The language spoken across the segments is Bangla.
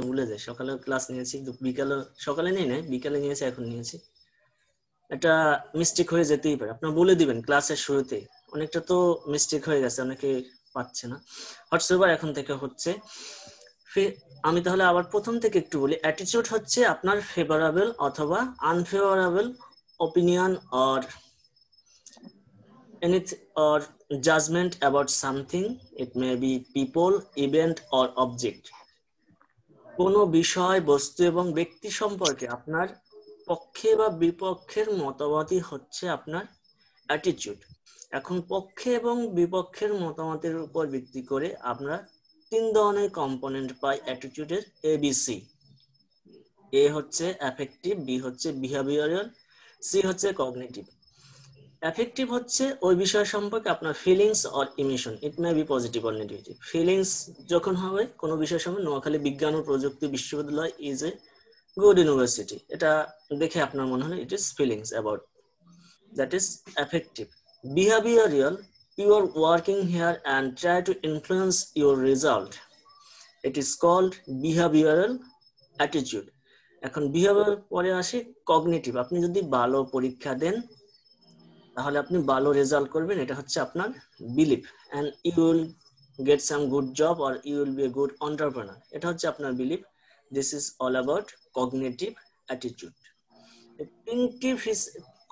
ভুলে যাই, সকালে ক্লাস নিয়েছি, বিকালে সকালে নেই নাই, বিকালে নিয়েছি, এখন নিয়েছি। এটা মিস্টেক হয়ে যেতেই পারে, আপনার বলে দিবেন ক্লাসের শুরুতে। অনেকটা তো মিস্টেক হয়ে গেছে, অনেকে পাচ্ছে না। হোয়াটসঅ্যাপার এখন থেকে হচ্ছে। আমি তাহলে আবার প্রথম থেকে একটু বলি। অ্যাটিটিউড হচ্ছে আপনার ফেভারেবল অথবা unfavourable opinion or anything or judgment about something. It may be people, event or object. কোনো বিষয়, বস্তু এবং ব্যক্তি সম্পর্কে আপনার পক্ষে বা বিপক্ষের মতামতই হচ্ছে আপনার অ্যাটিটিউড। এখন পক্ষে এবং বিপক্ষের মতামতের উপর ভিত্তি করে আমরা 3 ধরনের কম্পোনেন্ট পাই অ্যাটিটিউডের, ABC। এ হচ্ছে অ্যাফেক্টিভ, বি হচ্ছে বিহেভিয়ারাল, সি হচ্ছে কগনিটিভ। অ্যাফেক্টিভ হচ্ছে ওই বিষয় সম্পর্কে আপনার feelings or emotion, it may be positive or negative. Feelings যখন হবে কোনো বিষয় সম্পর্কে, নোয়াখালী বিজ্ঞান ও প্রযুক্তি বিশ্ববিদ্যালয় ইজ এ গুড ইউনিভার্সিটি, এটা দেখে আপনার মনে হলো it is feelings about, that is affective. Behavioural, you are working here and try to influence your result, it is called behavioral attitude. এখন বিহেভিয়ার পরে আসে কগনিটিভ। আপনি যদি ভালো পরীক্ষা দেন তাহলে আপনি ভালো রেজাল্ট করবেন, এটা হচ্ছে আপনার belief, and you will get some good job or you will be a good entrepreneur, এটা হচ্ছে আপনার belief. This is all about cognitive attitude. তিনটি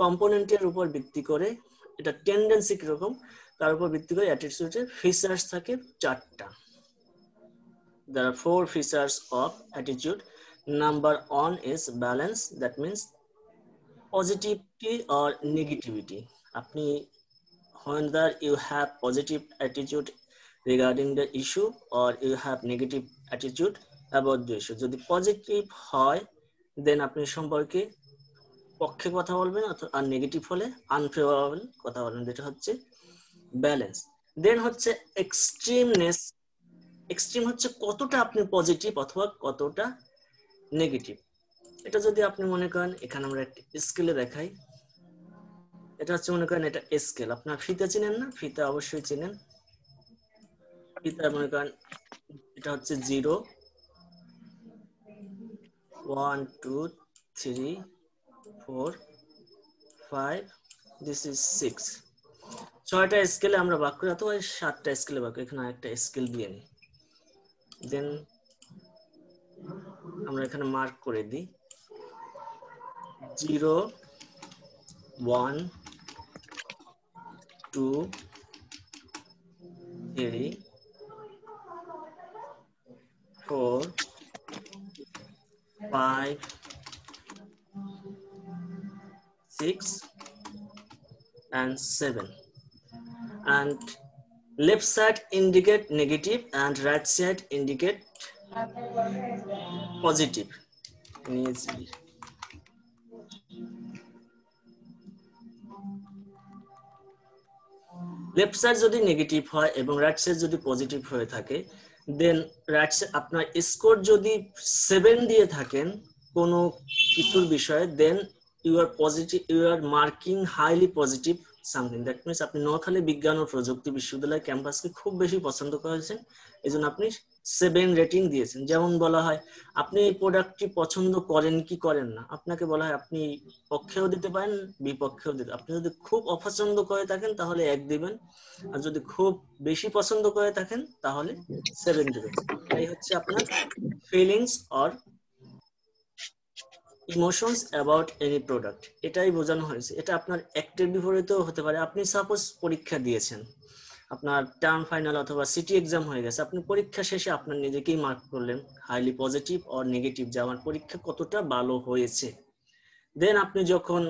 কম্পোনেন্টের উপর ভিত্তি করে, এটা টেন্ডেন্সি কিরকম তার উপর ভিত্তি করে অ্যাটিটিউডের ফিচার্স থাকে 4টা। There are 4 features of attitude. Number 1 is balance, that means positivity or negativity. আপনি whether you have positive attitude regarding the issue or you have negative attitude about the issue. যদি পজিটিভ হয় দেন আপনি সম্পর্কে পক্ষে কথা বলবেন, আর নেগেটিভ হলে আনফেভারেবল কথা বলবেন, যেটা হচ্ছে ব্যালেন্স। দেন হচ্ছে এক্সট্রিমনেস। এক্সট্রিম হচ্ছে কতটা আপনি পজিটিভ অথবা কতটা নেগেটিভ। এটা যদি আপনি মনে করেন, এখানে আমরা একটা স্কেলে দেখাই, এটা হচ্ছে মনে করেন এটা স্কেল। আপনার ফিতা চিনেন না? ফিতা অবশ্যই চিনেন। ফিতা মনে করেন এটা হচ্ছে 0, 1 2 3 4 5, দিস ইজ 6। 6টা স্কেলে আমরা ভাগ করি, অথবা 7টা স্কেলে ভাগ করি। এখানে একটা স্কেল দিয়ে নিই, দেন আমরা এখানে মার্ক করে দিই 0 1 2 3 4 5 6 and 7, and left side indicate negative and right side indicate positive. Left side যদি নেগেটিভ হয় এবং রাইট সাইড যদি পজিটিভ হয়ে থাকে, দেন রাইট সাইড আপনার স্কোর যদি 7 দিয়ে থাকেন কোনো কিছুর বিষয়ে, then you are positive, you are marking highly positive something. That means আপনি নোয়াখালী বিজ্ঞান ও প্রযুক্তি বিশ্ববিদ্যালয় ক্যাম্পাসকে খুব বেশি পছন্দ করেছেন, এই জন্য আপনি 7 রেটিং দিয়েছেন। যেমন বলা হয় আপনি এই প্রোডাক্টটি পছন্দ করেন কি করেন না, আপনাকে বলা হয় আপনি পক্ষেও দিতে পারেন, বিপক্ষেও দিতে। আপনি যদি খুব অপছন্দ করে থাকেন তাহলে 1 দিবেন, আর যদি খুব বেশি পছন্দ করে থাকেন তাহলে 7 দিবেন। এই হচ্ছে আপনার feelings or emotions about any product, এটাই বোঝানো হয়েছে। এটা আপনার অ্যাক্টের বিপরীতেও হতে পারে। আপনি সাপোজ পরীক্ষা দিয়েছেন, আপনার টার্ম ফাইনাল অথবা সিটি এক্সাম হয়ে গেছে, আপনি পরীক্ষা শেষে আপনার নিজেকেই মার্ক করলেন হাইলি পজিটিভ অর নেগেটিভ, যে আমার পরীক্ষা কতটা ভালো হয়েছে। দেন আপনি যখন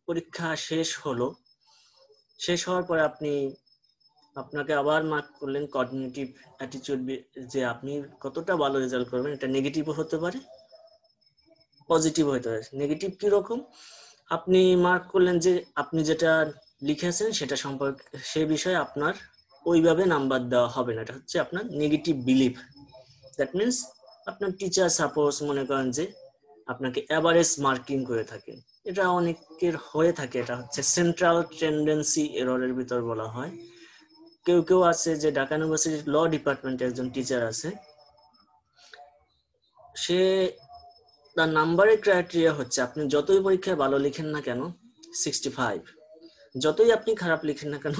পরীক্ষা শেষ হলো, শেষ হওয়ার পরে আপনাকে আবার মার্ক করলেন কগনিটিভ অ্যাটিটিউড, যে আপনি কতটা ভালো রেজাল্ট করবেন। এটা নেগেটিভও হতে পারে, পজিটিভ হতে পারে। নেগেটিভ কি রকম? আপনি মার্ক করলেন যে আপনি যেটা লিখেছেন সেটা সম্পর্কে, সেই বিষয়ে আপনার ওইভাবে নাম্বার দেওয়া হবে না, এটা হচ্ছে আপনার নেগেটিভ বিলিফ। দ্যাট মিনস আপনার টিচার সাপোজ মনে করেন যে আপনাকে এভারেজ মার্কিং করে থাকেন, এটা অনেকের হয়ে থাকে, এটা হচ্ছে সেন্ট্রাল টেন্ডেন্সি এররের ভিতর বলা হয়। কেউ কেউ আছে যে ঢাকা ইউনিভার্সিটির ল ডিপার্টমেন্টে একজন টিচার আছে, সে তার নাম্বারের ক্রাইটেরিয়া হচ্ছে আপনি যতই পরীক্ষায় ভালো লিখেন না কেন 65, যতই আপনি খারাপ লিখেন না কেন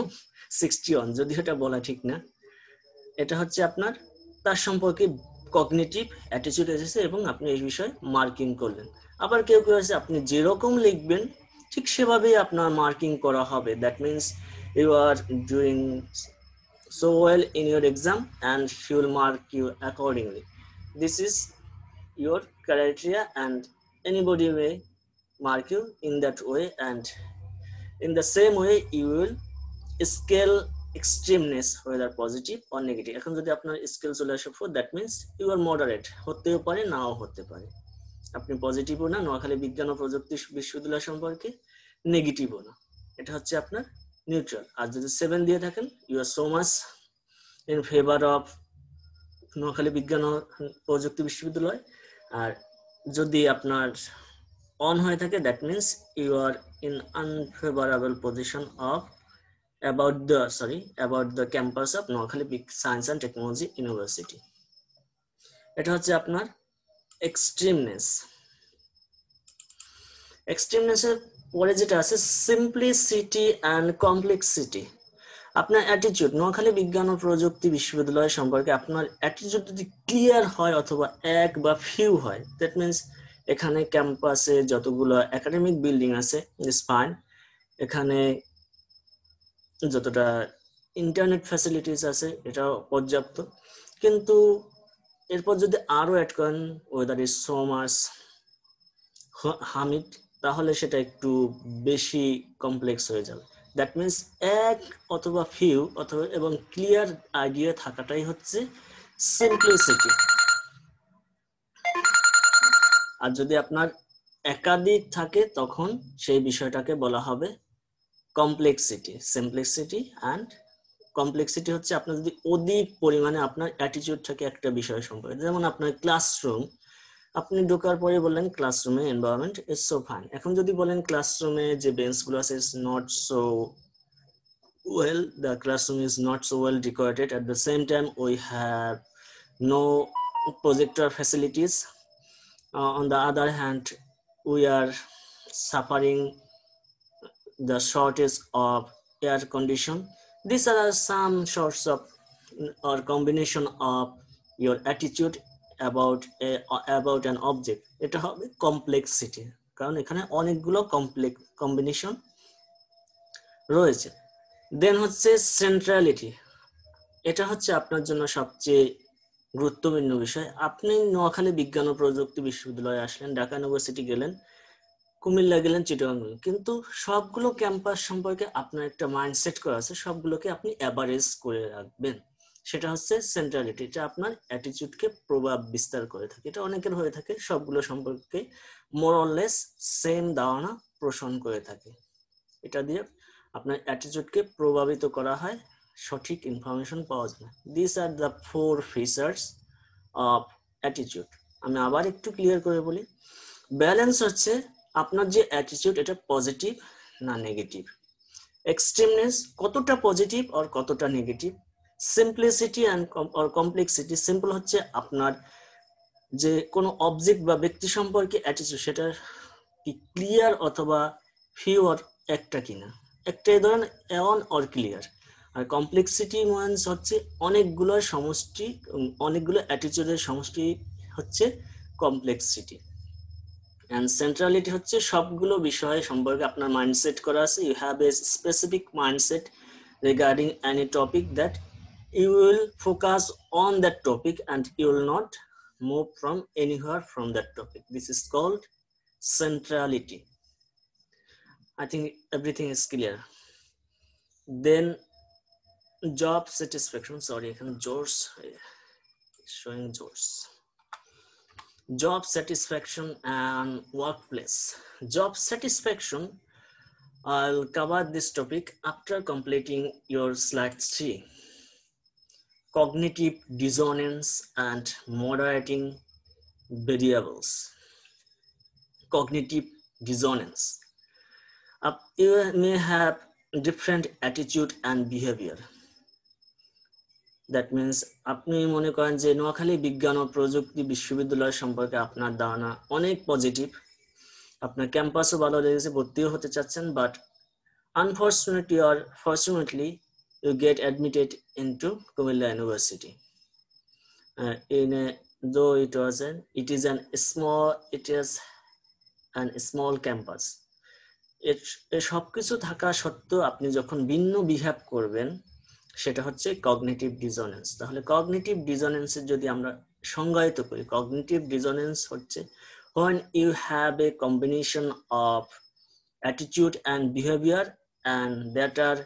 61, যদি এটা বলা ঠিক না। এটা হচ্ছে আপনার তার সম্পর্কে কগনিটিভ অ্যাটিটিউড এসেছে এবং আপনি এই বিষয়ে মার্কিং করলেন। আবার কেউ কেউ আছে আপনি যেরকম লিখবেন ঠিক সেভাবেই আপনার মার্কিং করা হবে। That means you are doing so well in your exam and she will mark you accordingly. This is your criteria and anybody may mark you in that way, and in the same way you will scale extremeness whether positive or negative. এখন যদি আপনার স্কেল চলে আসে 4, that means you are moderate, হতেও পারে নাও হতে পারে। আপনি পজিটিভও না, নোয়াখালী বিজ্ঞান ও প্রযুক্তি বিশ্ববিদ্যালয় সম্পর্কে নেগেটিভও না, এটা হচ্ছে আপনার নিউট্রাল। আর যদি 7 দিয়ে থাকেন you are so much in favor of Noakhali বিজ্ঞান ও প্রযুক্তি বিশ্ববিদ্যালয়। আর যদি আপনার অন হয়ে থাকে that means you are in unfavorable position of about the campus of Noakhali science and technology university. এটা হচ্ছে আপনার এক্সট্রিমনেস। এক্সট্রিমনেসের পরে যেটা আছে সিম্পলিসিটি অ্যান্ড কমপ্লেক্সিটি। আপনার অ্যাটিটিউড নোয়াখালী বিজ্ঞান ও প্রযুক্তি বিশ্ববিদ্যালয় সম্পর্কে আপনার অ্যাটিটিউড যদি ক্লিয়ার হয় অথবা এক বা ফিউ হয়, দ্যাট মিনস এখানে ক্যাম্পাসে যতগুলো একাডেমিক বিল্ডিং আছে ইজ ফাইন, এখানে যতটা ইন্টারনেট ফ্যাসিলিটিস আছে এটাও পর্যাপ্ত, কিন্তু এরপর যদি আরো অ্যাড করেন weather is so much Hamid, তাহলে সেটা একটু বেশি কমপ্লেক্স হয়ে যাবে। দ্যাট মিনস এক অথবা ফিউ অথবা এবং ক্লিয়ার আইডিয়া থাকাটাই হচ্ছে সিম্পলিসিটি। আর যদি আপনার একাধিক থাকে তখন সেই বিষয়টাকে বলা হবে কমপ্লেক্সিটি। সিম্পলিসিটি অ্যান্ড কমপ্লেক্সিটি হচ্ছে আপনার যদি অধিক পরিমাণে আপনার অ্যাটিটিউড থাকে একটা বিষয় সম্পর্কে, যেমন আপনার ক্লাসরুম, আপনি ঢোকার পরে বললেন ক্লাসরুমে এনভায়রনমেন্ট ইজ সো ফাইন। এখন যদি বলেন ক্লাসরুমে যে বেঞ্চগুলো আছে is not so well, the classroom is not so well decorated, at the same time we have no projector facilities, on the other hand we are suffering the shortage of air condition. These are some sorts of or combination of your attitude about an object. এটা হবে কমপ্লেক্সিটি, কারণ এখানে অনেকগুলো কম্বিনেশন রয়েছে। দেন হচ্ছে সেন্ট্রালিটি। এটা হচ্ছে আপনার জন্য সবচেয়ে গুরুত্বপূর্ণ বিষয়। আপনি নোয়াখালী বিজ্ঞান ও প্রযুক্তি বিশ্ববিদ্যালয়ে আসলেন, ঢাকা ইউনিভার্সিটি গেলেন, কুমিল্লা গেলেন, চিটাগাং গেলেন, কিন্তু সবগুলো ক্যাম্পাস সম্পর্কে আপনার একটা মাইন্ডসেট করা আছে, সবগুলোকে আপনি অ্যাভারেজ করে রাখবেন। সেটা হচ্ছে সেন্ট্রালিটি, এটা আপনার অ্যাটিটিউডকে প্রভাব বিস্তার করে থাকে। এটা অনেকের হয়ে থাকে, সবগুলো সম্পর্কে মোর অর লেস সেম ধারণা পোষণ করে থাকে। এটা দিয়ে আপনার অ্যাটিটিউডকে প্রভাবিত করা হয়, সঠিক ইনফরমেশন পাওয়া যায় না। This are the 4 features of attitude. আমি আবার একটু ক্লিয়ার করে বলি, ব্যালেন্স হচ্ছে আপনার যে অ্যাটিটিউড এটা পজিটিভ না নেগেটিভ, এক্সট্রিমনেস কতটা পজিটিভ আর কতটা negative, simplicity and or complexity. Simple হচ্ছে আপনার যে কোনো অবজেক্ট বা ব্যক্তি সম্পর্কে অ্যাটিটিউড সেটা কি ক্লিয়ার অথবা ফিউ অর একটা কিনা, একটাই ধরেন অন অর ক্লিয়ার। আর কমপ্লেক্সিটি মিন্স হচ্ছে অনেকগুলো সমষ্টি, অনেকগুলো অ্যাটিটিউডের সমষ্টি হচ্ছে কমপ্লেক্সিটি। and centrality হচ্ছে সবগুলো বিষয় সম্পর্কে আপনার মাইন্ডসেট করা আছে। you have a specific mindset regarding any topic that you will focus on that topic and you will not move from anywhere from that topic. This is called centrality. I think everything is clear. Then job satisfaction, sorry এখানে George showing George. Job satisfaction and workplace. Job satisfaction, I'll cover this topic after completing your slide 3. Cognitive dissonance and moderating variables. Cognitive dissonance. You may have different attitude and behavior. That means আপনি মনে করেন যে নোয়াখালী বিজ্ঞান ও প্রযুক্তি বিশ্ববিদ্যালয় সম্পর্কে আপনার ধারণা অনেক পজিটিভ, আপনার ক্যাম্পাসও ভালো লেগেছে, ভর্তিও হতে চাচ্ছেন, but unfortunately or fortunately you get admitted into Kumilla University. Though it is an small campus. সবকিছু থাকা সত্ত্বেও আপনি যখন ভিন্ন বিহেভ করবেন সেটা হচ্ছে কগনিটিভ ডিসোনেন্স। তাহলে কগনিটিভ ডিসোনেন্সের যদি আমরা সংজ্ঞায়িত করি, কগনিটিভ ডিসোনেন্স হচ্ছে when you have a combination of attitude and behavior and that are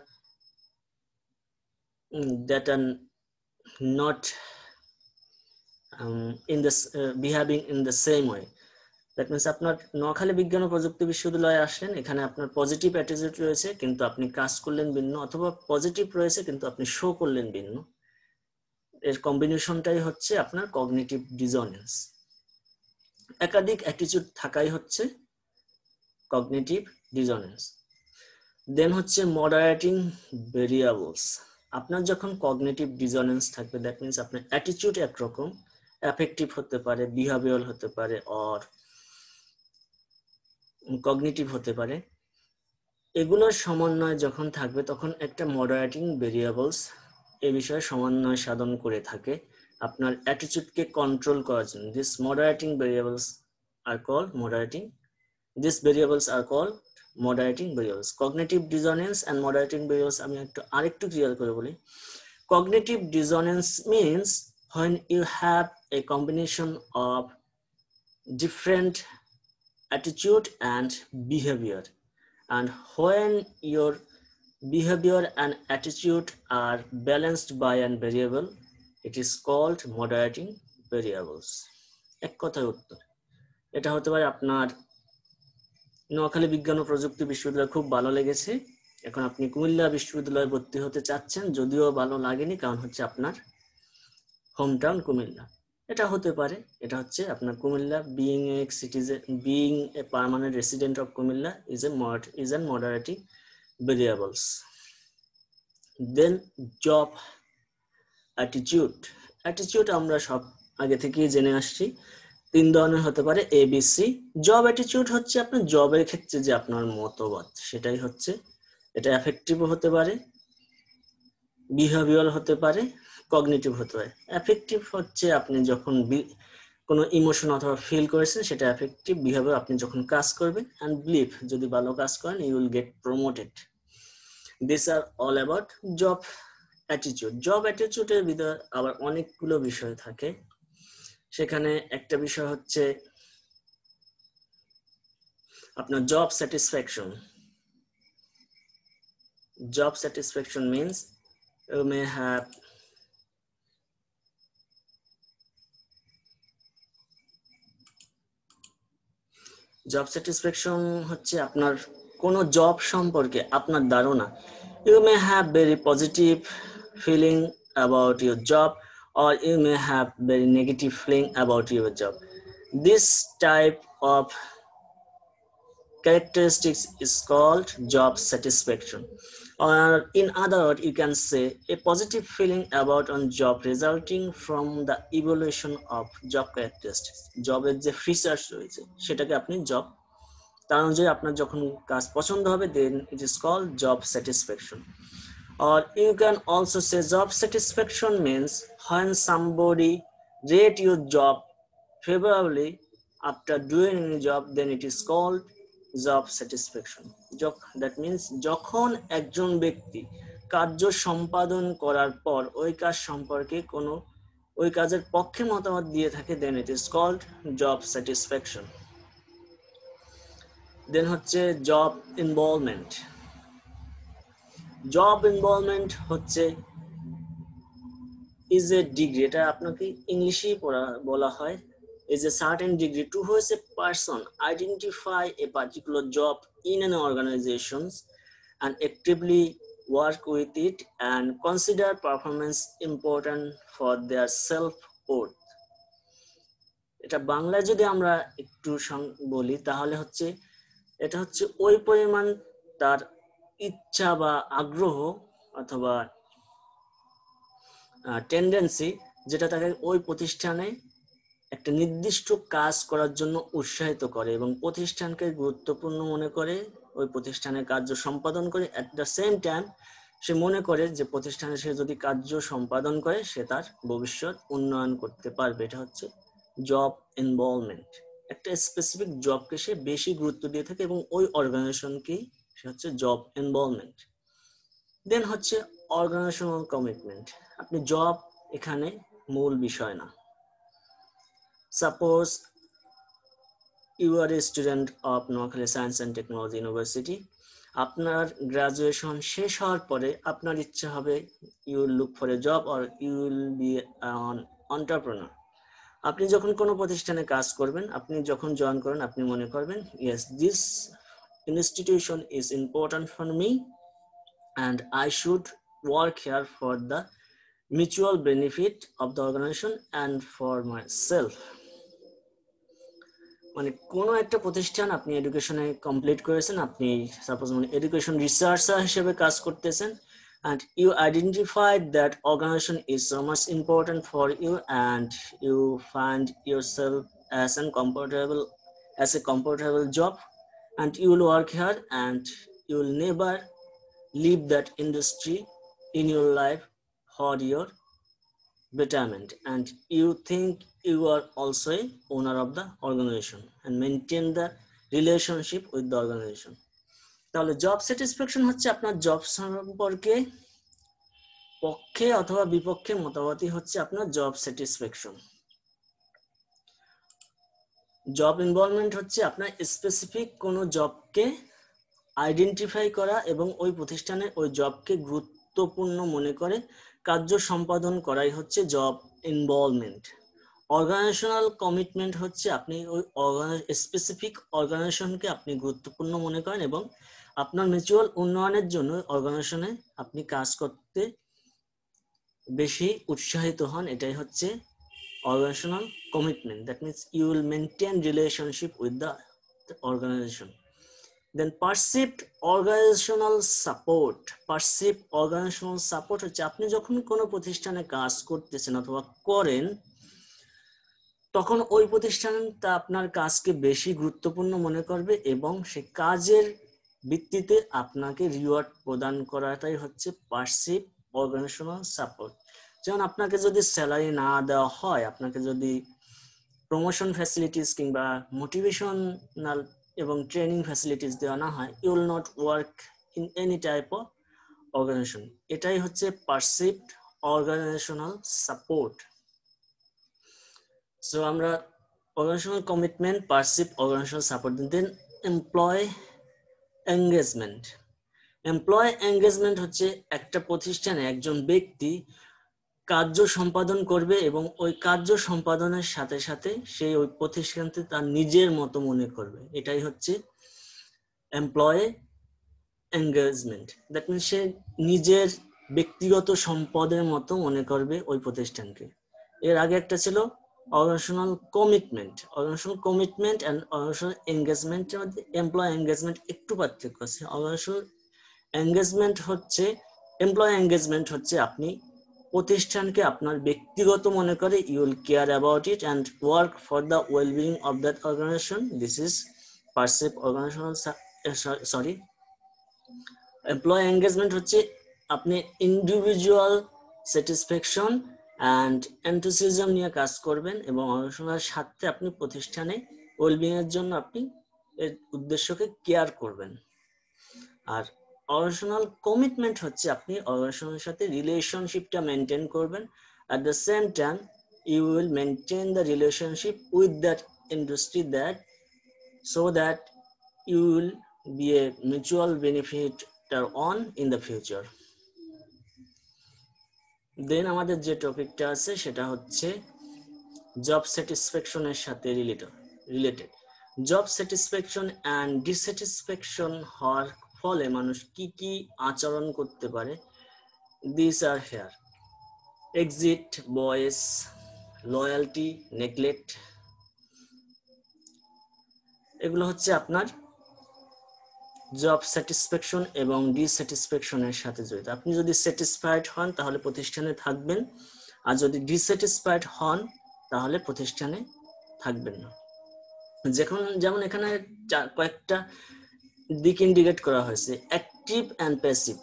not in this behaving in the same way. That means আপনার নোয়াখালী বিজ্ঞান ও প্রযুক্তি বিশ্ববিদ্যালয়ে আসলেন, এখানে আপনার পজিটিভ অ্যাটিটিউড রয়েছে কিন্তু আপনি কাজ করলেন ভিন্ন, অথবা পজিটিভ রয়েছে কিন্তু আপনি শো করলেন ভিন্ন, এর কম্বিনেশনটাই হচ্ছে আপনার কগনিটিভ ডিসোনেন্স। একাধিক অ্যাটিটিউড থাকাই হচ্ছে কগনিটিভ ডিসোনেন্স। দেন হচ্ছে মডারেটিং ভেরিয়েবলস। আপনার যখন কগনিটিভ ডিসোনেন্স থাকবে দ্যাট মিনস আপনার অ্যাটিটিউড একরকম, অ্যাফেক্টিভ হতে পারে, বিহেভিয়ারাল হতে পারে, অর কগনিটিভ হতে পারে, এগুলোর সমন্বয় যখন থাকবে তখন একটা মডারেটিং ভেরিয়েবলস এই বিষয়ে সমন্বয় সাধন করে থাকে আপনার অ্যাটিটিউডকে কন্ট্রোল করার জন্য। This moderating variables are called moderating variables. Cognitive dissonance and moderating variables আমি আরেকটু ক্লিয়ার করে বলি। Cognitive dissonance means when you have a combination of different attitude and behavior, and when your behavior and attitude are balanced by a variable, it is called moderating variables. এক কথায় উত্তর। এটা হতে পারে আপনার নোয়াখালী বিজ্ঞান ও প্রযুক্তি বিশ্ববিদ্যালয় খুব ভালো লেগেছে, এখন আপনি কুমিল্লা বিশ্ববিদ্যালয়ে ভর্তি হতে চাচ্ছেন, যদিও ভালো লাগেনি কারণ হচ্ছে আপনার হোম টাউন কুমিল্লা। এটা হতে পারে, এটা হচ্ছে আপনার Comilla being a permanent resident of Kumilla is a moderating variables. Then job attitude আমরা সব আগে থেকেই জেনে আসছি, 3 ধরনের হতে পারে ABC। জব অ্যাটিটিউড হচ্ছে আপনার জবের ক্ষেত্রে যে আপনার মতবাদ সেটাই হচ্ছে, এটা অ্যাফেক্টিভ হতে পারে, বিহেভিয়ারাল হতে পারে, কগনিটিভ হতে পারে। অ্যাফেক্টিভ হচ্ছে আপনি যখন কোনো ইমোশন অথবা ফিল করেছেন সেটা অ্যাফেক্টিভ বিহেভিয়ার, আপনি যখন কাজ করবেন, অ্যান্ড বিলিভ যদি ভালো কাজ করেন you will get promoted. This are all about job attitude. Job অ্যাটিটিউডের ভিতরে আবার অনেকগুলো বিষয় থাকে, সেখানে একটা বিষয় হচ্ছে আপনার job satisfaction. Job satisfaction means you may have job satisfaction হচ্ছে আপনার কোনো জব সম্পর্কে আপনার ধারণা, you may have very positive feeling about your job or you may have very negative feeling about your job. This type of characteristics is called job satisfaction, or in other words you can say a positive feeling about on job resulting from the evaluation of job characteristics. জবের যে ফিচার্স রয়েছে সেটাকে আপনি জব, তার অনুযায়ী আপনার যখন কাজ পছন্দ হবে then it is called job satisfaction. Or you can also say job satisfaction means when somebody rate your job favorably after doing any job, then it is called job satisfaction. That means যখন একজন ব্যক্তি কার্য সম্পাদন করার পর ওই কাজ সম্পর্কে কোনো ওই কাজের পক্ষে মতামত দিয়ে থাকে then it is called job satisfaction. Then হচ্ছে job involvement. জব ইনভলভমেন্ট হচ্ছে is a degree, এটা আপনাকে ইংলিশেই বলা হয়, is a certain degree to which a person identify a particular job in an organization and actively work with it and consider performance important for their self-worth. এটা বাংলায় যদি আমরা একটু বলি তাহলে হচ্ছে এটা হচ্ছে ওই পরিমাণ তার ইচ্ছা বা আগ্রহ অথবা টেন্ডেন্সি যেটা তাকে ওই প্রতিষ্ঠানে একটা নির্দিষ্ট কাজ করার জন্য উৎসাহিত করে এবং প্রতিষ্ঠানকে গুরুত্বপূর্ণ মনে করে, ওই প্রতিষ্ঠানে কার্য সম্পাদন করে। অ্যাট দ্য সেম টাইম সে মনে করে যে প্রতিষ্ঠানে সে যদি কার্য সম্পাদন করে সে তার ভবিষ্যৎ উন্নয়ন করতে পারবে। এটা হচ্ছে জব ইনভলভমেন্ট। একটা স্পেসিফিক জবকে সে বেশি গুরুত্ব দিয়ে থাকে এবং ওই অর্গানাইজেশনকেই সে হচ্ছে জব ইনভলভমেন্ট। দেন হচ্ছে অর্গানাইজেশনাল কমিটমেন্ট। আপনি জব এখানে মূল বিষয় না। Suppose you are a student of Noakhali science and technology university. আপনার গ্রাজুয়েশন শেষ হওয়ার পরে আপনার ইচ্ছা হবে you will look for a job or you will be an entrepreneur. আপনি যখন কোনো প্রতিষ্ঠানে কাজ করবেন, আপনি যখন জয়েন করেন, আপনি মনে করবেন yes this institution is important for me and I should work here for the mutual benefit of the organization and for myself. মানে কোনো একটা প্রতিষ্ঠান আপনি এডুকেশনে কমপ্লিট করেছেন, আপনি সাপোজ মানে এডুকেশন রিসার্চার হিসেবে কাজ করতেছেন, and you identified that organization is so much important for you and you find yourself as a comfortable job and you will work here and you will never leave that industry in your life for your betterment, and you think you are also a owner of the organization and maintain the relationship with the organization. তাহলে জব স্যাটিসফ্যাকশন হচ্ছে আপনার জব সম্পর্কে পক্ষে অথবা বিপক্ষে মতামতই হচ্ছে আপনার জব স্যাটিসফ্যাকশন। জব ইনভলভমেন্ট হচ্ছে আপনার স্পেসিফিক কোনো জবকে আইডেন্টিফাই করা এবং ওই প্রতিষ্ঠানে ওই জবকে গুরুত্বপূর্ণ মনে করে কার্য সম্পাদন করাই হচ্ছে জব ইনভলভমেন্ট। অর্গানাইজেশনাল কমিটমেন্ট হচ্ছে আপনি ওই স্পেসিফিক অর্গানাইজেশনকে আপনি গুরুত্বপূর্ণ মনে করেন এবং আপনার মিউচুয়াল উন্নয়নের জন্য অর্গানাইজেশনে আপনি কাজ করতে বেশি উৎসাহিত হন। এটাই হচ্ছে organizational commitment. That means you will maintain relationship with the organization. Then perceived organizational support. Perceived organizational support হচ্ছে আপনি যখন কোনো প্রতিষ্ঠানে কাজ করতেছেন অথবা করেন তখন ওই প্রতিষ্ঠানটা আপনার কাজকে বেশি গুরুত্বপূর্ণ মনে করবে এবং সে কাজের ভিত্তিতে আপনাকে রিওয়ার্ড প্রদান করাটাই হচ্ছে পারসিভ অর্গানাইজেশনাল সাপোর্ট। যেমন আপনাকে যদি স্যালারি না দেওয়া হয়, আপনাকে যদি প্রমোশন ফ্যাসিলিটিস কিংবা মোটিভেশনাল এবং ট্রেনিং ফ্যাসিলিটিস দেওয়া না হয়, you will not work in any type of organization. এটাই হচ্ছে পারসিভড অর্গানাইজেশনাল সাপোর্ট। সো আমরা organizational commitment, perceive organizational support. Then employee engagement. Employee engagement হচ্ছে একটা প্রতিষ্ঠানে একজন ব্যক্তি কার্য সম্পাদন করবে এবং ওই কার্য সম্পাদনের সাথে সাথে সে ওই প্রতিষ্ঠানকে তার নিজের মতো মনে করবে। এটাই হচ্ছে এমপ্লয় এঙ্গেজমেন্ট। দ্যাট মিনস সে নিজের ব্যক্তিগত সম্পদের মতো মনে করবে ওই প্রতিষ্ঠানকে। এর আগে একটা ছিল organizational commitment. Organizational commitment and organizational এঙ্গেজমেন্টের মধ্যে এমপ্লয় এঙ্গেজমেন্ট একটু পার্থক্য আছে। অর্গানাইজেশনাল এঙ্গেজমেন্ট হচ্ছে, এমপ্লয় এঙ্গেজমেন্ট হচ্ছে আপনি প্রতিষ্ঠানকে আপনার ব্যক্তিগত মনে করে, you will care about it and work for the wellbeing of that organization. This is perceive organizational employee engagement হচ্ছে আপনি ইন্ডিভিজুয়াল স্যাটিসফ্যাকশন অ্যান্ড এনথুসিয়াজম নিয়ে কাজ করবেন এবং অর্গানাইজেশনের সাথে আপনি প্রতিষ্ঠানে ওয়েলবিং এর জন্য আপনি এর উদ্দেশ্যকে কেয়ার করবেন। আর অর্গানাইজেশনাল কমিটমেন্ট হচ্ছে আপনি অর্গানাইজেশনের সাথে রিলেশনশিপটা মেনটেন করবেন। At the same time you will maintain the relationship with that industry that so that you will be a mutual benefiter on in the future. Then আমাদের যে টপিকটা আছে সেটা হচ্ছে জব স্যাটিসফ্যাকশনের সাথে related. Job satisfaction and dissatisfaction হওয়ার ফলে মানুষ কি কি আচরণ করতে পারে, this are here: exit, voice, loyalty, neglect. এগুলো হচ্ছে আপনার জব স্যাটিসফ্যাকশন এবং ডিস্যাটিসফ্যাকশনের সাথে জড়িত। আপনি যদি স্যাটিসফাইড হন তাহলে প্রতিষ্ঠানে থাকবেন, আর যদি ডিস্যাটিসফাইড হন তাহলে প্রতিষ্ঠানে থাকবেন না। যেমন এখানে কয়েকটা দিক ইন্ডিকেট করা হয়েছে, অ্যাক্টিভ অ্যান্ড প্যাসিভ।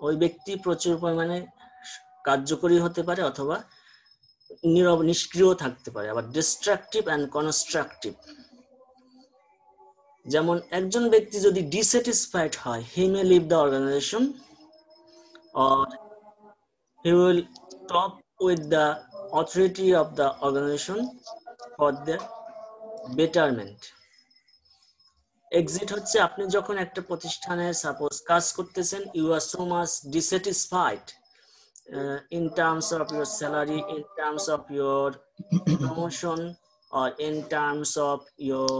ওই ব্যক্তি প্রচুর পরিমাণে কার্যকরী হতে পারে অথবা নীরব নিষ্ক্রিয় থাকতে পারে। আবার ডিস্ট্রাকটিভ অ্যান্ড কনস্ট্রাকটিভ। যেমন একজন ব্যক্তি যদি ডিস্যাটিসফাইড হয়, he may leave the organization or he will talk with the authority of the organization for the betterment. Exit হচ্ছে আপনি যখন একটা প্রতিষ্ঠানে সাপোজ কাজ করতেছেন, you are so much dissatisfied in terms of your salary, in terms of your promotion, or in terms of your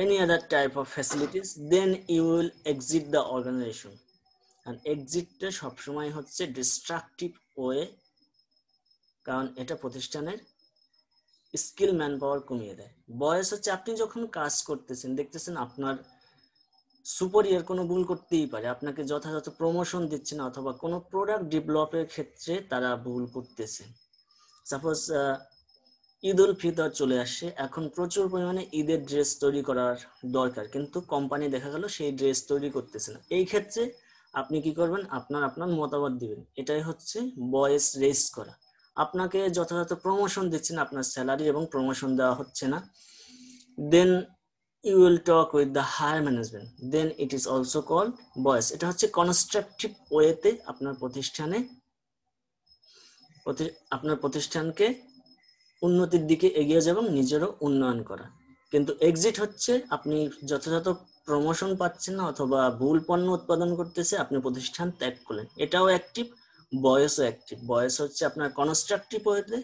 any other type of facilities, then you will exit the organization. And exitটা সবসময় হচ্ছে ডিস্ট্রাকটিভ ওয়ে, কারণ এটা প্রতিষ্ঠানের স্কিল ম্যান পাওয়ার কমিয়ে দেয়। বয়স হচ্ছে আপনি যখন কাজ করতেছেন, দেখতেছেন আপনার সুপারিয়র কোনো ভুল করতেই পারে, আপনাকে যথাযথ প্রমোশন দিচ্ছে না, অথবা কোনো প্রোডাক্ট ডেভেলপের ক্ষেত্রে তারা ভুল করতেছে। সাপোজ ঈদ উল ফিতর চলে আসছে, এখন প্রচুর পরিমাণে ঈদের ড্রেস তৈরি করার দরকার, কিন্তু কোম্পানি দেখা গেল সেই ড্রেস তৈরি করতেছে না। এই ক্ষেত্রে আপনি কি করবেন? আপনার মতামত দিবেন। এটাই হচ্ছে ভয়েস রেজ করা। আপনাকে যথাযথ প্রমোশন দিচ্ছে না, আপনার স্যালারি এবং প্রমোশন দেওয়া হচ্ছে না, দেন you will talk with the higher management, then it is also called voice. এটা হচ্ছে কনস্ট্রাকটিভ ওয়েতে আপনার প্রতিষ্ঠানকে উন্নতির দিকে এগিয়ে যাবেন, নিজেরও উন্নয়ন করা। কিন্তু এক্সিট হচ্ছে আপনি যথাযথ প্রমোশন পাচ্ছেন না অথবা ভুল পণ্য উৎপাদন করতেছে, আপনি প্রতিষ্ঠান ত্যাগ করলেন। এটাও অ্যাক্টিভ, ভয়েসও অ্যাক্টিভ। ভয়েস হচ্ছে আপনার কনস্ট্রাকটিভ ওয়েতে,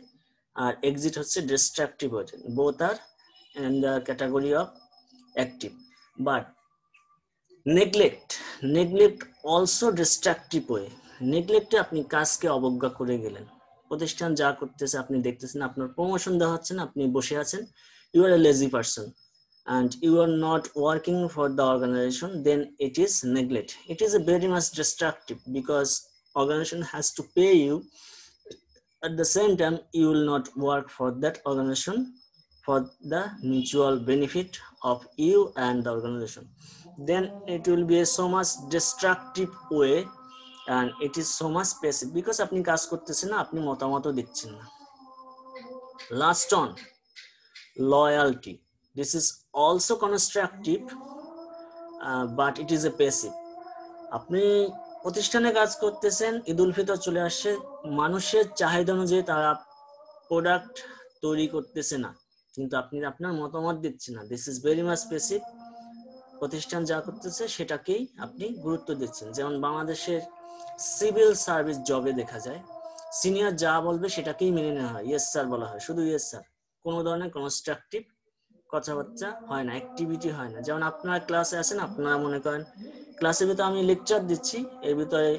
আর এক্সিট হচ্ছে ডিস্ট্রাকটিভ ওয়েতে। Both are in the category of active. But neglect also destructive way. নেগলেক্টে আপনি কাজকে অবজ্ঞা করে গেলেন, প্রতিষ্ঠান যা করতেছে আপনি দেখতেছেন, আপনার প্রমোশন দেওয়া হচ্ছে না, আপনি বসে আছেন, you are a lazy person and you are not working for the organization, then it is neglect. It is a very much destructive because organization has to pay you. At the same time, you will not work for that organization for the mutual benefit of you and the organization. Then it will be a so much destructive way and it is so much passive because আপনি কাজ করতেছেন না, আপনি মতামতও দিচ্ছেন না। Last on loyalty. This is also constructive, but it is a passive. আপনি প্রতিষ্ঠানে কাজ করতেছেন, ঈদ উল ফিতর চলে আসছে, মানুষের চাহিদা অনুযায়ী তারা প্রোডাক্ট তৈরি করতেছে না, কিন্তু আপনি আপনার মতামত দিচ্ছেন না। This is very much passive. প্রতিষ্ঠান যা করতেছে সেটাকেই আপনি গুরুত্ব দিচ্ছেন। যেমন বাংলাদেশের সিভিল সার্ভিস জবে দেখা যায়, সিনিয়র যা বলবে সেটাকেই মেনে নেওয়া হয়, ইয়েস স্যার বলা হয়, শুধু ইয়েস স্যার, কোনো ধরনের কনস্ট্রাকটিভ কথাবার্তা হয় না, অ্যাক্টিভিটি হয় না। যেমন আপনারা ক্লাসে আছেন, আপনারা মনে করেন ক্লাসের ভিতরে আমি লেকচার দিচ্ছি, এর ভিতরে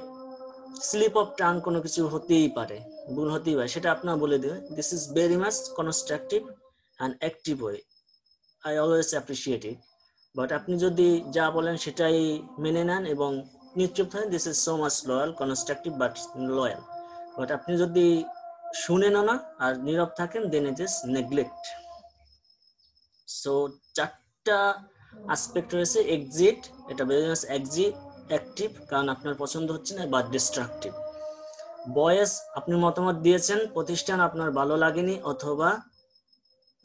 স্লিপ অফ টাং কোনো কিছু হতেই পারে, ভুল হতেই পারে, সেটা আপনারা বলে দেবেন। This is very much constructive and active way, I always appreciate it. But আপনি যদি যা বলেন সেটাই মেনে নেন এবং নিশ্চুপ থাকেন, this is so much loyal, constructive but loyal. But আপনি যদি শুনেন না আর নীরব থাকেন, দেন ইট ইজ নেগলেক্ট। সো চারটা অ্যাসপেক্ট রয়েছে। এক্সিট, এটা ভেরি মাচ অ্যাক্টিভ কারণ আপনার পছন্দ হচ্ছে না, বা ডিস্ট্রাকটিভ। ভয়েস, আপনি মতামত দিয়েছেন, প্রতিষ্ঠান আপনার ভালো লাগেনি অথবা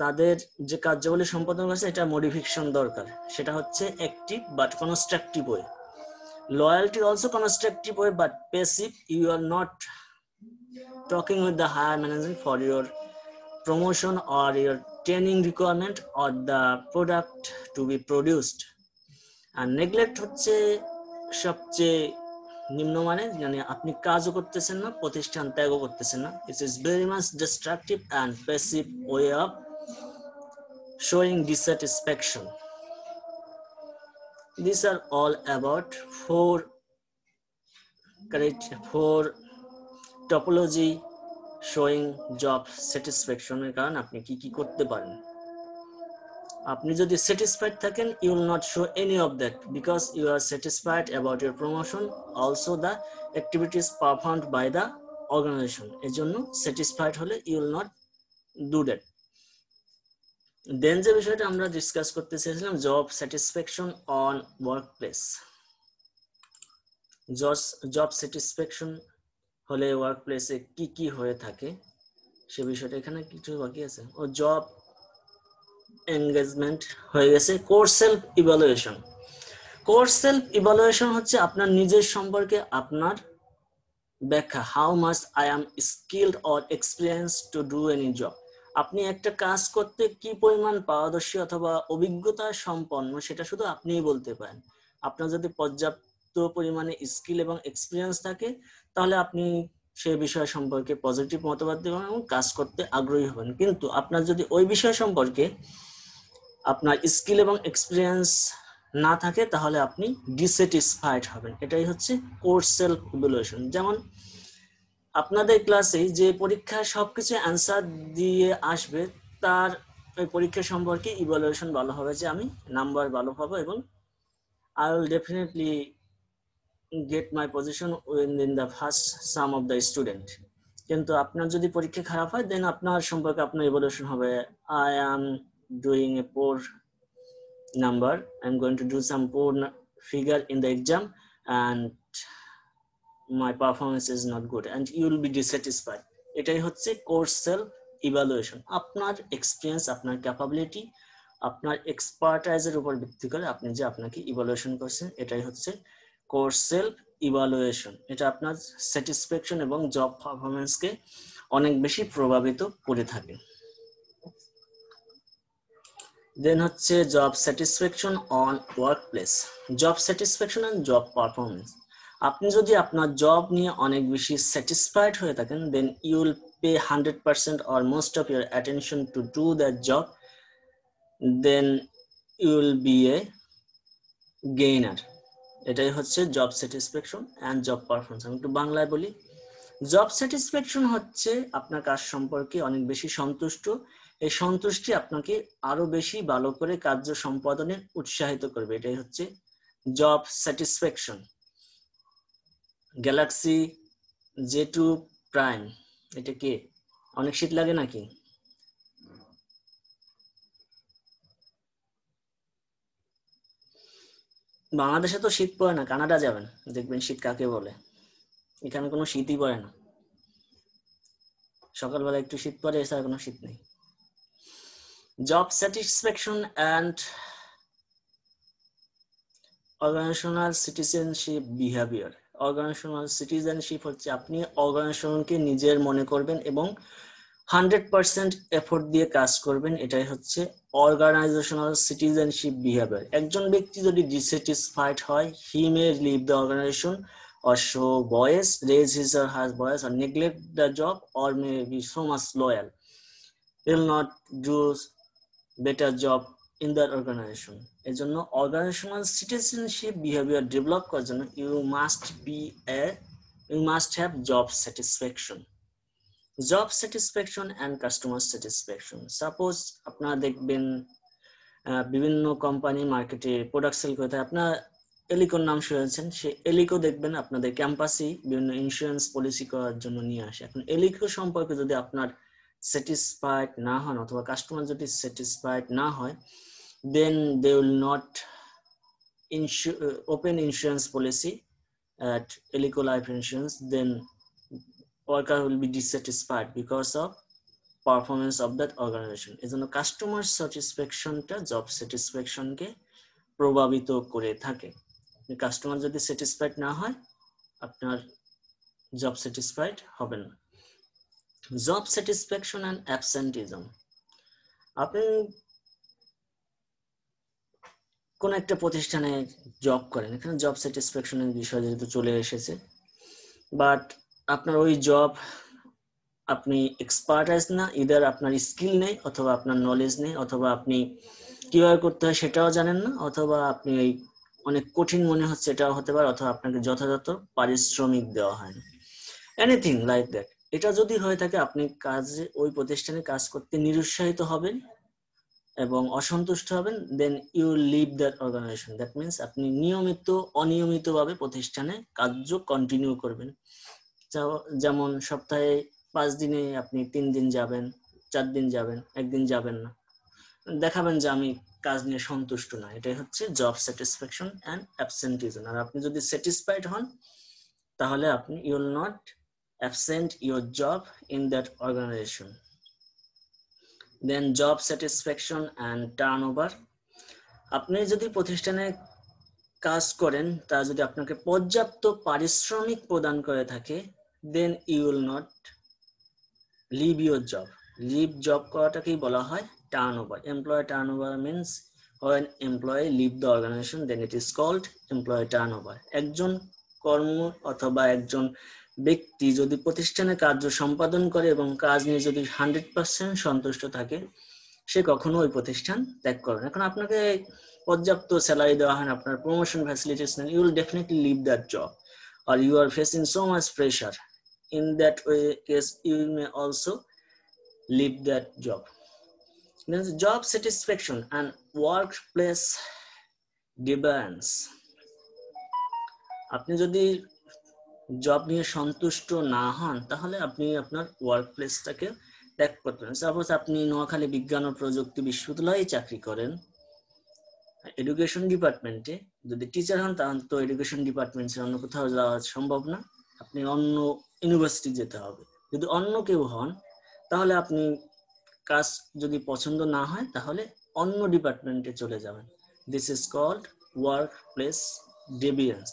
তাদের যে কার্যাবলী সম্পাদন করেছে এটা মডিফিকেশন দরকার, সেটা হচ্ছে active but constructive way. Loyalty also constructive way but passive, you are not talking with the higher management for your promotion or your training requirement or the product to be produced. আর নেগলেক্ট হচ্ছে সবচেয়ে নিম্নমানের, মানে আপনি কাজও করতেছেন না, প্রতিষ্ঠান ত্যাগও করতেছেন না। It is very much destructive and passive way of showing dissatisfaction. These are all about four topology showing job satisfaction এর কারণ আপনি কি কি করতে পারেন। আপনি যদি satisfied থাকেন, you will not show any of that because you are satisfied about your promotion, also the activities performed by the organization, এর জন্য স্যাটিসফাইড হলে you will not do that. দেন যে বিষয়টা আমরা ডিসকাস করতে চেয়েছিলাম, job satisfaction on workplace. Job satisfaction হলে ওয়ার্কপ্লেসে কি কি হয়ে থাকে সে বিষয়টা এখানে কিছু বাকি আছে। ও জব এনগেজমেন্ট হয়ে গেছে। Core self evaluation. Core self evaluation হচ্ছে আপনার নিজের সম্পর্কে আপনার ব্যাখ্যা, how much I am skilled or experience to do any job. আপনি একটা কাজ করতে কি পরিমাণ পারদর্শী অথবা অভিজ্ঞতা সম্পন্ন সেটা শুধু আপনিই বলতে পারেন। আপনার যদি পর্যাপ্ত পরিমাণে স্কিল এবং এক্সপিরিয়েন্স থাকে তাহলে আপনি সেই বিষয় সম্পর্কে পজিটিভ মতবাদ দেবেন এবং কাজ করতে আগ্রহী হবেন। কিন্তু আপনার যদি ওই বিষয় সম্পর্কে আপনার স্কিল এবং এক্সপিরিয়েন্স না থাকে তাহলে আপনি ডিস্যাটিসফাইড হবেন। এটাই হচ্ছে কোর সেলফ ইভালুয়েশন। যেমন আপনাদের ক্লাসে যে পরীক্ষায় সবকিছু অ্যান্সার দিয়ে আসবে তার ওই পরীক্ষা সম্পর্কে ইভালুয়েশন ভালো হবে যে আমি নাম্বার ভালো পাবো এবং I will definitely get my position in the first some of the student. কিন্তু আপনার যদি পরীক্ষা খারাপ হয় দেন আপনার সম্পর্কে আপনার ইভালুয়েশন হবে I am doing a poor number, I'm going to do some poor figure in the exam and my performance is not good and you will be dissatisfied. এটাই হচ্ছে কোর্স সেলফ ইভালুয়েশন। আপনার এক্সপিরিয়েন্স, আপনার ক্যাপাবিলিটি, আপনার এক্সপার্টাইজের উপর ভিত্তি করে আপনি যে আপনাকে ইভালুয়েশন করছেন এটাই হচ্ছে কোর্স সেলফ ইভালুয়েশন। এটা আপনার স্যাটিসফ্যাকশন এবং জব পারফরমেন্সকে অনেক বেশি প্রভাবিত করে থাকে। দেন হচ্ছে job satisfaction on workplace. Job satisfaction and job performance. আপনি যদি আপনার জব নিয়ে অনেক বেশি স্যাটিসফাইড হয়ে থাকেন then you will pay 100% or most of your attention to do that job, then you will be a gainer. এটাই হচ্ছে job satisfaction and job performance. আমি একটু বাংলায় বলি। জব স্যাটিসফ্যাকশন হচ্ছে আপনার কাজ সম্পর্কে অনেক বেশি সন্তুষ্ট। এই সন্তুষ্টি আপনাকে আরো বেশি ভালো করে কার্য সম্পাদনে উৎসাহিত করবে। এটাই হচ্ছে job satisfaction. Galaxy J2 prime এটা কি? অনেক শীত লাগে নাকি? বাংলাদেশে তো শীত পড়ে না, কানাডা যাবেন দেখবেন শীত কাকে বলে। এখানে কোনো শীতই পড়ে না, সকালবেলা একটু শীত পড়ে, এছাড়া কোনো শীত নেই। Job satisfaction and organisational citizenship behaviour. Organisational citizenship হচ্ছে আপনি অর্গানাইজেশনকে নিজের মনে করবেন এবং 100% এফোর্ট দিয়ে কাজ করবেন। এটাই হচ্ছে অর্গানাইজেশনাল সিটিজেনশিপ বিহেভিয়ার। একজন ব্যক্তি যদি ডিসস্যাটিসফাইড হয়, he may leave the organization or show voice, raise his or her voice, or neglect the job, or may be so much loyal. He will not do better job in that organization. এর জন্য organizational citizenship behavior develop করার জন্য you must have job satisfaction. Job satisfaction and customer satisfaction. Suppose আপনারা দেখবেন বিভিন্ন কোম্পানি মার্কেটে প্রোডাক্ট সেল করে থাকে, আপনার এলিকোর নাম শুনেছেন, সে এলিকো দেখবেন আপনাদের ক্যাম্পাসে বিভিন্ন ইন্স্যুরেন্স পলিসি করার জন্য নিয়ে আসে। এখন এলিকো সম্পর্কে যদি আপনার স্যাটিসফাইড না হন অথবা কাস্টমার যদি স্যাটিসফাইড না হয় then they will not open insurance policy at Elico Life Insurance, then worker will be dissatisfied because of performance of that organization. এজন্য কাস্টমার স্যাটিসফ্যাকশনটা জব স্যাটিসফ্যাকশনকে প্রভাবিত করে থাকে। কাস্টমার যদি স্যাটিসফাইড না হয় আপনার জব স্যাটিসফাইড হবেন না। Job satisfaction and absenteeism. আপনি কোন একটা প্রতিষ্ঠানে জব করেন, এখানে জব স্যাটিসফ্যাকশনের বিষয় যেহেতু চলে এসেছে, বাট আপনার ওই জব আপনি এক্সপার্টাইজ না, ইদার আপনার স্কিল নেই অথবা আপনার নলেজ নেই অথবা আপনি কিভাবে করতে হয় সেটাও জানেন না, অথবা আপনি এই অনেক কঠিন মনে হচ্ছে এটাও হতে পারে, অথবা আপনাকে যথাযথ পারিশ্রমিক দেওয়া হয় না, এনিথিং লাইক দ্যাট। এটা যদি হয়ে থাকে আপনি কাজে ওই প্রতিষ্ঠানে কাজ করতে নিরুৎসাহিত হবেন এবং অসন্তুষ্ট হবেন, then you leave that organisation. That means আপনি অনিয়মিতভাবে প্রতিষ্ঠানে কার্য কন্টিনিউ করবেন। যেমন সপ্তাহে 5 দিনে আপনি 3 দিন যাবেন, 4 দিন যাবেন, একদিন যাবেন না, দেখাবেন যে আমি কাজ নিয়ে সন্তুষ্ট না। এটাই হচ্ছে জব স্যাটিসফ্যাকশন অ্যান্ড অ্যাবসেন্টিজম। আর আপনি যদি স্যাটিসফাইড হন তাহলে আপনি you will not absent your job in that organisation. Then job satisfaction and turnover. আপনি যদি প্রতিষ্ঠানে কাজ করেন, তা যদি আপনাকে পর্যাপ্ত পারিশ্রমিক প্রদান করে থাকে, then you will not leave your job. Leave job করাটাকেই বলা হয় turnover. Employee turnover means when employee leave the organization, then it is called employee turnover. একজন কর্ম অথবা একজন ব্যক্তি যদি প্রতিষ্ঠানে কার্য সম্পাদন করে এবং কাজ নিয়ে যদি 100% সন্তুষ্ট থাকে, সে কখনো ওই প্রতিষ্ঠান ত্যাগ করে না। এখন আপনাকে পর্যাপ্ত স্যালারি দেওয়া হয় না, আপনার প্রমোশন ফ্যাসিলিটিস নেই, you will definitely leave that job, or you are facing so much pressure. In that way case you may also leave that job. Then job satisfaction and workplace demands. আপনি যদি জব নিয়ে সন্তুষ্ট না হন তাহলে আপনি আপনার ওয়ার্ক প্লেসটাকে ত্যাগ করতে পারেন। সাপোজ আপনি নোয়াখালী বিজ্ঞান ও প্রযুক্তি বিশ্ববিদ্যালয়ে চাকরি করেন, এডুকেশন ডিপার্টমেন্টে, যদি টিচার হন তাহলে তো এডুকেশন ডিপার্টমেন্টে অন্য কোথাও যাওয়া সম্ভব না, আপনি অন্য ইউনিভার্সিটি যেতে হবে। যদি অন্য কেউ হন তাহলে আপনি কাজ যদি পছন্দ না হয় তাহলে অন্য ডিপার্টমেন্টে চলে যাবেন। This is called work place deviance.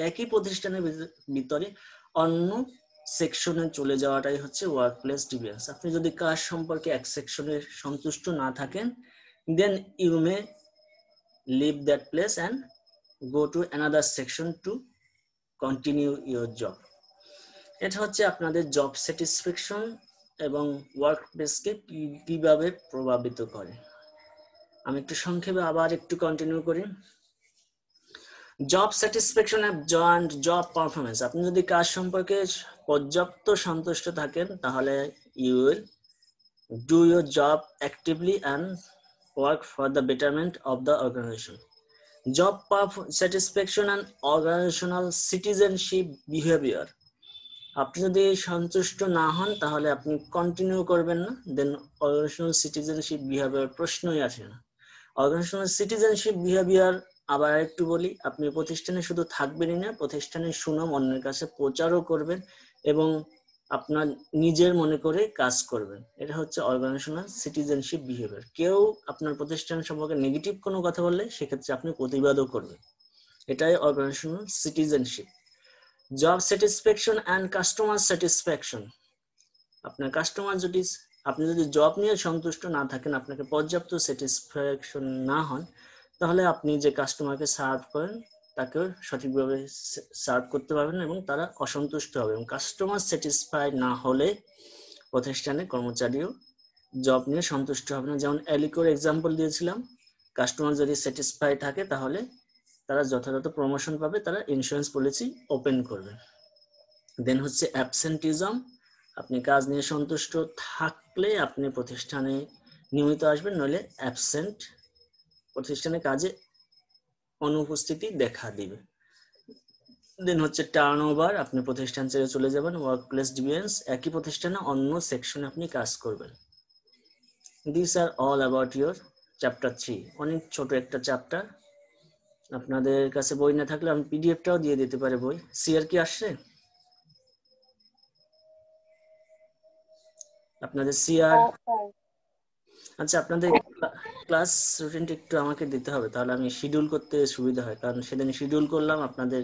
একই প্রতিষ্ঠানের ভিতরে অন্য সেকশনে চলে যাওয়াটাই হচ্ছে ওয়ার্ক প্লেস ডেভিয়েন্স। আপনি যদি কাজ সম্পর্কে এক সেকশনে সন্তুষ্ট না থাকেন, then you may leave that place and go to another section to continue your job. এটা হচ্ছে আপনাদের জব স্যাটিসফ্যাকশন এবং ওয়ার্ক প্লেসকে কিভাবে প্রভাবিত করে। আমি একটু সংক্ষেপে আবার একটু কন্টিনিউ করি। Job satisfaction and job performance. আপনি যদি কাজ সম্পর্কে পর্যাপ্ত সন্তুষ্ট থাকেন তাহলে you will do your job actively and work for the betterment of the organisation. Job satisfaction and organisational citizenship behaviour. আপনি যদি সন্তুষ্ট না হন তাহলে আপনি কন্টিনিউ করবেন না, দেন অর্গানাইজেশনাল সিটিজেনশিপ বিহেভিয়ার প্রশ্নই আসে না। অর্গানাইজেশনাল সিটিজেনশিপ বিহেভিয়ার আবার একটু বলি, আপনি প্রতিষ্ঠানে শুধু থাকবেনই না, প্রতিষ্ঠানের সুনাম অন্যের কাছে প্রচারও করবেন এবং আপনার নিজের মনে করে কাজ করবেন। এটা হচ্ছে অর্গানাইজেশনাল সিটিজেনশিপ বিহেভিয়ার। কেউ আপনার প্রতিষ্ঠান সম্পর্কে নেগেটিভ কোনো কথা বললে সেক্ষেত্রে আপনি প্রতিবাদও করবেন। এটাই organisational citizenship. Job satisfaction and customer satisfaction. আপনার কাস্টমার যদি, আপনি যদি জব নিয়ে সন্তুষ্ট না থাকেন, আপনাকে পর্যাপ্ত স্যাটিসফ্যাকশন না হন, তাহলে আপনি যে কাস্টমারকে সার্ভ করেন তাকেও সঠিকভাবে সার্ভ করতে পারবেন এবং তারা অসন্তুষ্ট হবে। এবং কাস্টমার স্যাটিসফাইড না হলে প্রতিষ্ঠানে কর্মচারীও জব নিয়ে সন্তুষ্ট হবে না। যেমন এলিকোর এক্সাম্পল দিয়েছিলাম, কাস্টমার যদি স্যাটিসফাই থাকে তাহলে তারা যথাযথ প্রমোশন পাবে, তারা ইন্স্যুরেন্স পলিসি ওপেন করবে। দেন হচ্ছে অ্যাবসেন্টিজম। আপনি কাজ নিয়ে সন্তুষ্ট থাকলে আপনি প্রতিষ্ঠানে নিয়মিত আসবেন, নইলে অ্যাবসেন্ট, প্রতিষ্ঠানে কাজে অনুপস্থিতি দেখা দিবে। দেন হচ্ছে টার্নওভার, আপনি প্রতিষ্ঠান ছেড়ে চলে যাবেন। ওয়ার্ক প্লেস ডিভিয়েন্স, একই প্রতিষ্ঠানে অন্য সেকশনে আপনি কাজ করবেন। This are all about your chapter 3। অনেক ছোট একটা চ্যাপ্টার। আপনাদের কাছে বই না থাকলে আমি পিডিএফটাও দিয়ে দিতে পারি বই। সিআর কি আসছে আপনাদের? সিআর, আচ্ছা আপনাদের ক্লাস রুটিনটা একটু আমাকে দিতে হবে, তাহলে আমি শিডিউল করতে সুবিধা হয়। কারণ সেদিন শিডিউল করলাম, আপনাদের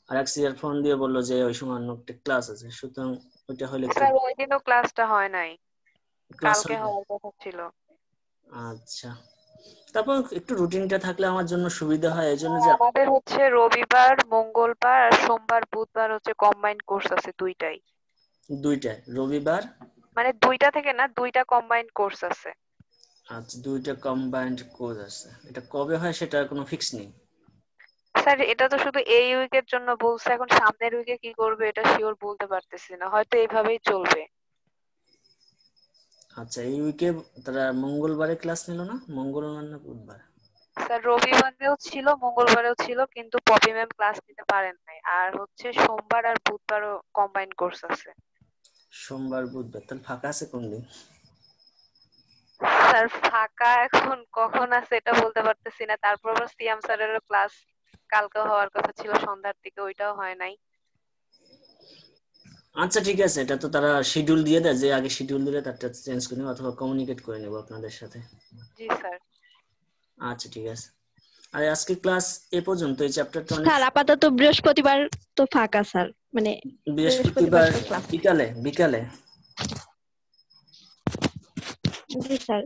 আরেক সিআর ফোন দিয়ে বললো যে ওই সময় অন্য একটা ক্লাস আছে, সুতরাং ওইটা হলে একটু স্যার ওই দিনও ক্লাসটা হয় নাই, ক্লাস কালকে হবে। হওয়ার কথা ছিল। আচ্ছা, তারপর একটু রুটিনটা থাকলে আমার জন্য সুবিধা হয়, এই জন্য যে আমাদের হচ্ছে রবিবার, মঙ্গলবার আর সোমবার বুধবার হচ্ছে কম্বাইন্ড কোর্স আছে দুইটাই। দুইটায় রবিবার, মানে দুইটা থেকে না, দুইটা কম্বাইন্ড কোর্স আছে। আচ্ছা দুইটা কম্বাইন্ড কোর্স আছে। এটা কবে হয় সেটার কোনো ফিক্স নেই? স্যার এটা তো শুধু এই উইকের জন্য বলছে, এখন সামনের উইকে কি করবে এটা শিওর বলতে পারতেছি না, হয়তো এইভাবেই চলবে। আচ্ছা এই উইকে তারা মঙ্গলবারে ক্লাস নিল না, মঙ্গলবার না বুধবার? স্যার রবিবারেও ছিল, মঙ্গলবারেও ছিল, কিন্তু পপি ম্যাম ক্লাস নিতে পারেন নাই। আর হচ্ছে সোমবার আর বুধবারও কম্বাইন কোর্স আছে। সোমবার বুধবার তাহলে ফাঁকা আছে কোন দিন? স্যার ফাঁকা এখন কখন আছে এটা বলতে পারতেছি না। তারপর আবার সিয়াম স্যারেরও ক্লাস কালকে হওয়ার কথা ছিল সন্ধ্যার দিকে, ওইটাও হয় নাই। আচ্ছা ঠিক আছে, এটা তো তারা শিডিউল দিয়ে দেয়, যে আগে শিডিউল দিলে তারটা চেঞ্জ করে নেবো অথবা কমিউনিকেট করে নেবো আপনাদের সাথে। জি স্যার। আচ্ছা ঠিক আছে। আর আজকে ক্লাস এ পর্যন্ত, এই চ্যাপ্টারটা অনেক। স্যার আপাতত বৃহস্পতিবার তো ফাঁকা স্যার, মানে বৃহস্পতিবার তো ক্লাস। বিকালে বিকালে জি স্যার।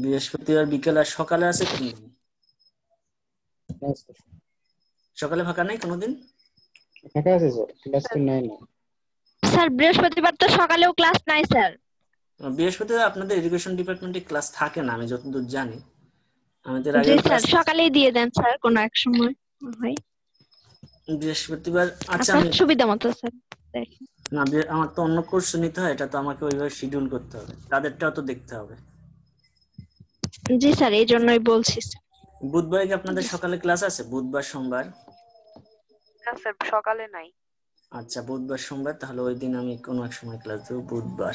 বৃহস্পতিবার বিকালে আর সকালে আছে কোন দিন? সকালে ফাঁকা নাই কোনোদিন? ফাঁকা আছে স্যার, ক্লাস তো নাই না। স্যার বৃহস্পতিবার তো সকালেও ক্লাস নাই স্যার। বৃহস্পতিবার আপনাদের এডুকেশন ডিপার্টমেন্টে ক্লাস থাকে না, আমি যতদূর জানি। আমাদের জি আগে স্যার, সকালেই দিয়ে দেন স্যার, কোনো এক সময় হয় বৃহস্পতিবার। আচ্ছা আপনার আমি সুবিধা মতো স্যার দেখেন। না, আমার তো অন্য কোর্স নিতে হয়, এটা তো আমাকে ওইভাবে শিডিউল করতে হবে, তাদেরটাও তো দেখতে হবে। জি স্যার, এই জন্যই বলছি স্যার। বুধবারে কি আপনাদের সকালে ক্লাস আছে? বুধবার সোমবার? না স্যার সকালে নাই। আচ্ছা বুধবার সোমবার, তাহলে ওই দিন আমি কোনো এক সময় ক্লাস দেবো। বুধবার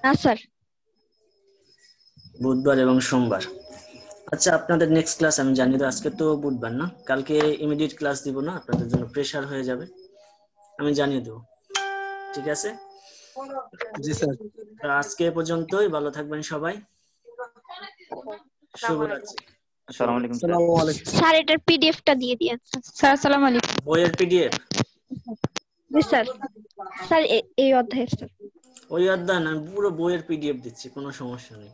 না স্যার। বুধবার এবং সোমবার। আচ্ছা আপনাদের নেক্সট ক্লাস আমি জানিয়ে দেবো। আজকে তো বুধবার না, কালকে ইমিডিয়েট ক্লাস দিব না, আপনাদের জন্য প্রেসার হয়ে যাবে, আমি জানিয়ে দেবো। ঠিক আছে? জি স্যার। আজকে এ পর্যন্তই, ভালো থাকবেন সবাই। শুভরাত্রি। আসসালামু আলাইকুম স্যার। আসসালামু আলাইকুম স্যার এটার পিডিএফটা দিয়ে দিয়েন স্যার। আসসালামু আলাইকুম। বইয়ের পিডিএফ? জি স্যার। স্যার এই অধ্যায়ের স্যার। ওই অধ্যায় না, আমি পুরো বইয়ের পিডিএফ দিচ্ছি, কোনো সমস্যা নেই।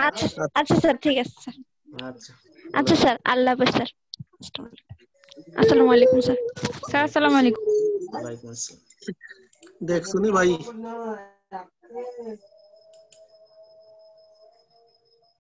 আচ্ছা আচ্ছা স্যার, ঠিক আছে স্যার। আচ্ছা আচ্ছা স্যার, আল্লাহ হাফেজ স্যার। আসসালামু আলাইকুম স্যার। স্যার আসসালামু আলাইকুম। ওয়ালাইকুম আসসালাম। দেখ শুনি ভাই।